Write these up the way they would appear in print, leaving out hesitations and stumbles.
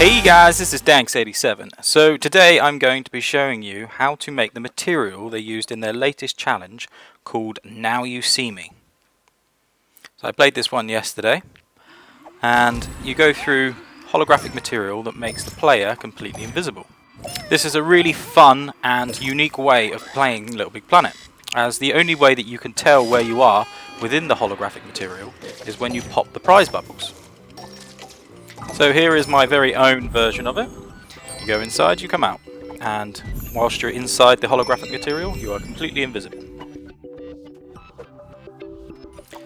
Hey guys, this is Danks87. So today I'm going to be showing you how to make the material they used in their latest challenge called Now You See Me. So I played this one yesterday, and you go through holographic material that makes the player completely invisible. This is a really fun and unique way of playing LittleBigPlanet, as the only way that you can tell where you are within the holographic material is when you pop the prize bubbles. So here is my very own version of it. You go inside, you come out, and whilst you're inside the holographic material, you are completely invisible.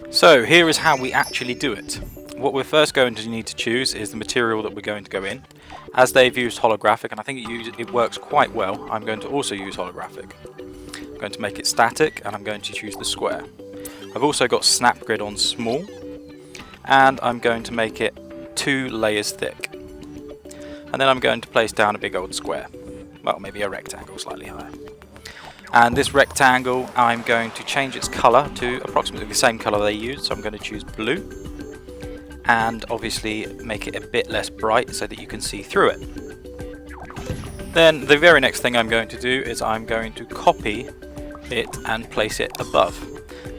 So here is how we actually do it. What we're first going to need to choose is the material that we're going to go in. As they've used holographic, and I think it works quite well, I'm going to also use holographic. I'm going to make it static, and I'm going to choose the square. I've also got snap grid on small, and I'm going to make it 2 layers thick. And then I'm going to place down a big old square. Well, maybe a rectangle slightly higher. And this rectangle, I'm going to change its colour to approximately the same colour they used, so I'm going to choose blue. And obviously make it a bit less bright so that you can see through it. Then the very next thing I'm going to do is I'm going to copy it and place it above.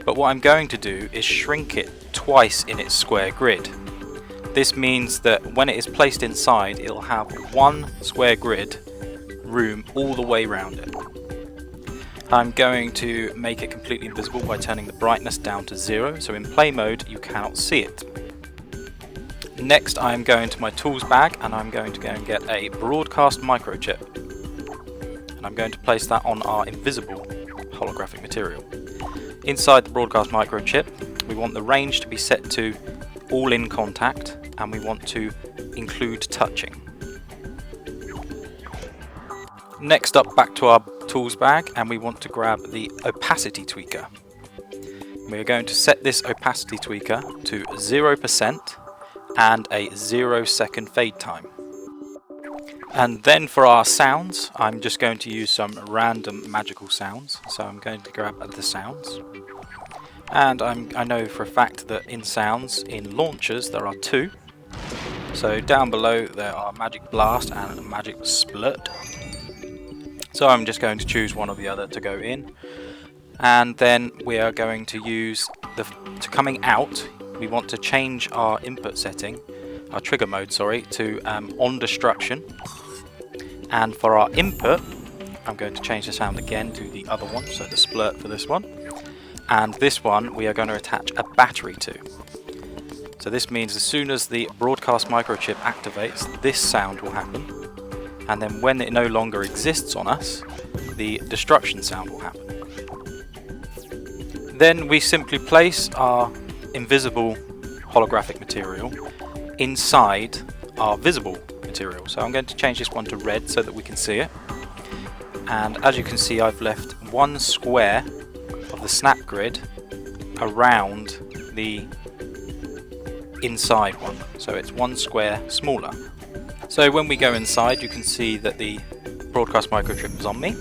But what I'm going to do is shrink it twice in its square grid. This means that when it is placed inside, it'll have one square grid room all the way around it. I'm going to make it completely invisible by turning the brightness down to 0, so in play mode you cannot see it. Next I'm going to my tools bag, and I'm going to go and get a broadcast microchip. And I'm going to place that on our invisible holographic material. Inside the broadcast microchip, we want the range to be set to all in contact, and we want to include touching. Next up, back to our tools bag, and we want to grab the opacity tweaker. We are going to set this opacity tweaker to 0% and a 0-second fade time. And then for our sounds, I'm just going to use some random magical sounds. So I'm going to grab the sounds. And I know for a fact that in sounds, in launchers, there are 2. So down below there are Magic Blast and Magic Split. So I'm just going to choose one or the other to go in. And then we are going to use to coming out, we want to change our input setting, our trigger mode, sorry, to on destruction. And for our input, I'm going to change the sound again to the other one, so the split for this one. And this one we are going to attach a battery to. So this means as soon as the broadcast microchip activates, this sound will happen. And then when it no longer exists on us, the destruction sound will happen. Then we simply place our invisible holographic material inside our visible material. So I'm going to change this one to red so that we can see it. And as you can see, I've left one square of the snap grid around the inside one, so it's one square smaller. So when we go inside, you can see that the broadcast microchip is on me,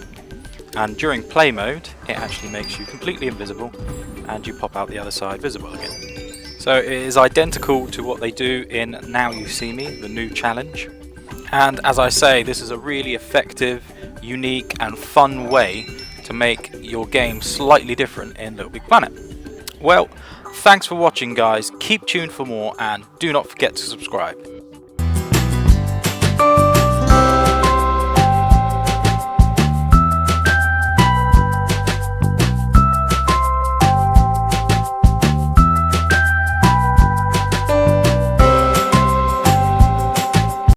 and during play mode it actually makes you completely invisible and you pop out the other side visible again. So it is identical to what they do in Now You See Me, the new challenge. And as I say, this is a really effective, unique and fun way to make your game slightly different in LittleBigPlanet. Well, thanks for watching guys, keep tuned for more, and do not forget to subscribe.